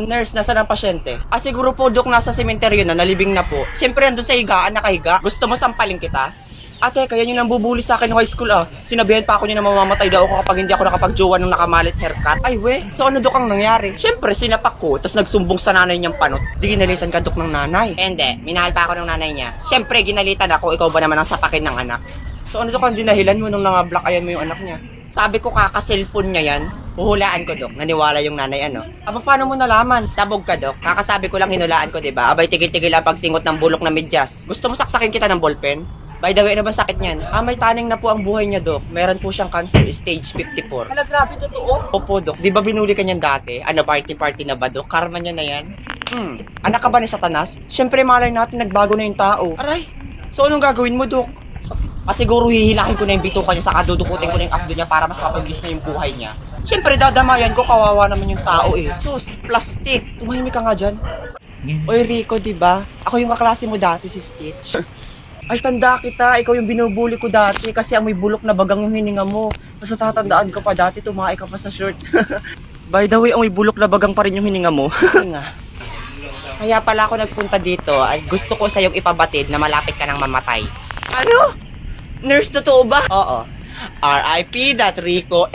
Nurse, nasa ng pasyente? Siguro po, Dok, nasa sementeryo na, nalibing na po. Siyempre, andun sa higaan, nakahiga. Gusto mo sampalin kita? Ate, kaya yun ang bubuli sa akin ng high school, Sinabihan pa ako niya na mamamatay daw ako kapag hindi ako nakapag-jowa ng nakamalit haircut. Ay, we, so ano, Dok, ang nangyari? Siyempre, sinapak ko, tapos nagsumbong sa nanay niyang panot. Di ginalitan ka, Dok, ng nanay. Hindi, minahal pa ako ng nanay niya. Siyempre, ginalitan ako, ikaw ba naman ang sapakin ng anak? So ano, Dok, ang dinahilan mo nung nanga-blockayan mo yung anak niya? Sabi ko kaka-cellphone niya yan. Huhulaan ko, Dok. Naniwala yung nanay, paano mo nalaman? Sabog ka, Dok. Kakasabi ko lang hinulaan ko, diba? Abay, tigil-tigil ang pagsingot ng bulok na medyas. Gusto mo saksakin kita ng ballpen? By the way, ano ba sakit niyan? May taning na po ang buhay niya, Dok. Meron po siyang cancer, stage 54. Hala, grabe, totoo? Opo, Dok. Di ba binuli ka niyan dati? Party-party na ba, Dok? Karma niya na yan? Anak ka ba ni Satanas? Siyempre, malay natin, nagbago na yung tao. Aray! So, anong gagawin mo, Dok? Siguro hihilakin ko na yung bituka niya, saka dudukutin ko na yung abdo niya para mas mapaglis na yung buhay niya. Siyempre, dadamayan ko, kawawa naman yung tao, Sus, plastic. Tumahimik ka nga dyan. Oy, Rico, diba? Ako yung kaklase mo dati, si Stitch. Ay, tanda kita. Ikaw yung binubuli ko dati kasi amoy bulok na bagang yung hininga mo. Basta tatandaan ka pa dati, tumae ka pa sa shirt. By the way, amoy bulok na bagang pa rin yung hininga mo. Kaya pala ako nagpunta dito ay gusto ko sa yung ipabatid na malapit ka nang mamatay. Ano? Nurse, totoo ba? Oo. R.I.P. that Rico.